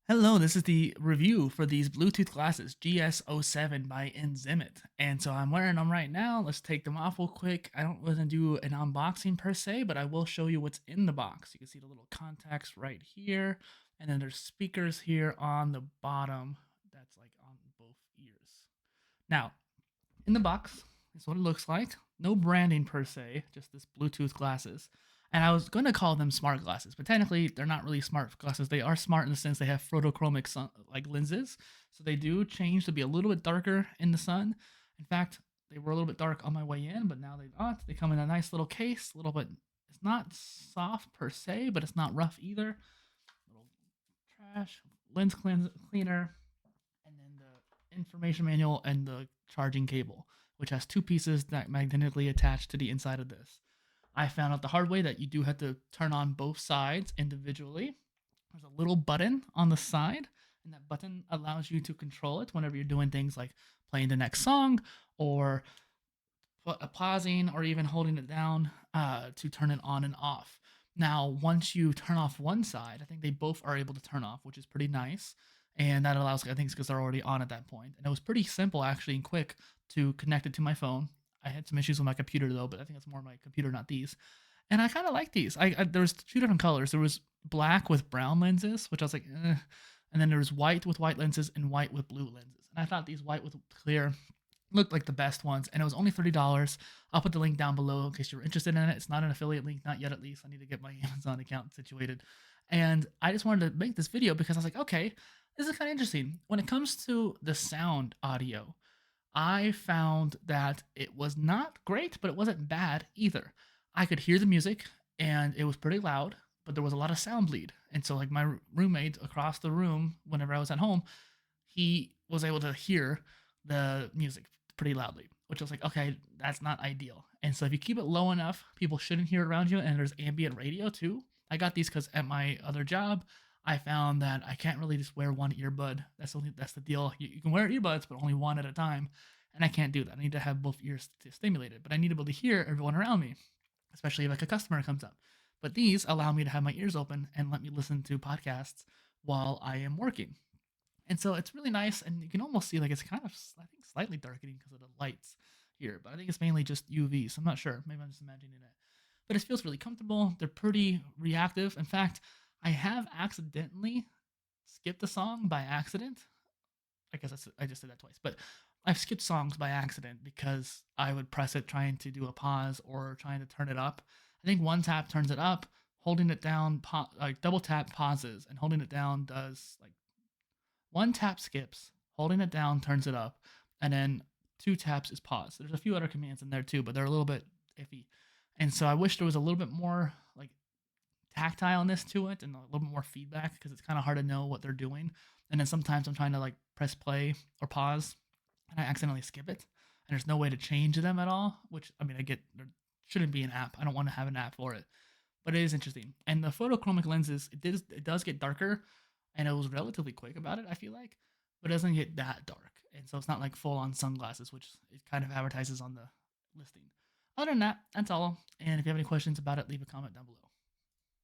Hello, this is the review for these Bluetooth glasses, GS07 by Enzemit. And so I'm wearing them right now. Let's take them off real quick. I don't really do an unboxing per se, but I will show you what's in the box. You can see the little contacts right here, and then there's speakers here on the bottom. That's like on both ears. Now, in the box is what it looks like. No branding per se, just this Bluetooth glasses. And I was going to call them smart glasses, but technically they're not really smart glasses. They are smart in the sense they have photochromic like lenses, so they do change to be a little bit darker in the sun. In fact, they were a little bit dark on my way in, but now they're not. They come in a nice little case, a little bit. It's not soft per se, but it's not rough either. Little trash lens cleaner, and then the information manual and the charging cable, which has two pieces that magnetically attach to the inside of this. I found out the hard way that you do have to turn on both sides individually. There's a little button on the side, and that button allows you to control it whenever you're doing things like playing the next song or pausing or even holding it down to turn it on and off. Now, once you turn off one side, I think they both are able to turn off, which is pretty nice. And that allows, I think it's because they're already on at that point. And it was pretty simple, actually, and quick to connect it to my phone. I had some issues with my computer, though, but I think it's more my computer, not these. And I kind of like these. There was two different colors. There was black with brown lenses, which I was like, eh. And then there was white with white lenses and white with blue lenses. And I thought these white with clear looked like the best ones, and it was only $30. I'll put the link down below in case you're interested in it. It's not an affiliate link, not yet at least. I need to get my Amazon account situated. And I just wanted to make this video because I was like, okay, this is kind of interesting. When it comes to the sound audio, I found that it was not great, but it wasn't bad either. I could hear the music and it was pretty loud, but there was a lot of sound bleed. And so, like, my roommate across the room, whenever I was at home, he was able to hear the music pretty loudly, which was like, okay, that's not ideal. And so, if you keep it low enough, people shouldn't hear it around you. And there's ambient radio too. I got these because at my other job, I found that I can't really just wear one earbud. That's the deal. You can wear earbuds, but only one at a time, and I can't do that. I need to have both ears stimulated, but I need to be able to hear everyone around me, especially if like a customer comes up. But these allow me to have my ears open and let me listen to podcasts while I am working. And so it's really nice, and you can almost see like it's kind of, I think, slightly darkening because of the lights here, but I think it's mainly just UV. So I'm not sure. Maybe I'm just imagining it. But it feels really comfortable. They're pretty reactive. In fact, I have accidentally skipped a song by accident. I guess I just did that twice, but I've skipped songs by accident because I would press it trying to do a pause or trying to turn it up. I think one tap turns it up, holding it down, like double tap pauses, and holding it down does like one tap skips, holding it down turns it up, and then two taps is pause. There's a few other commands in there too, but they're a little bit iffy. And so I wish there was a little bit more like tactileness to it and a little bit more feedback because it's kind of hard to know what they're doing. And then sometimes I'm trying to like press play or pause and I accidentally skip it. And there's no way to change them at all, which I mean, I get there shouldn't be an app. I don't want to have an app for it, but it is interesting. And the photochromic lenses, it does get darker, and it was relatively quick about it. I feel like, but it doesn't get that dark, and so it's not like full on sunglasses, which it kind of advertises on the listing. Other than that, that's all. And if you have any questions about it, leave a comment down below.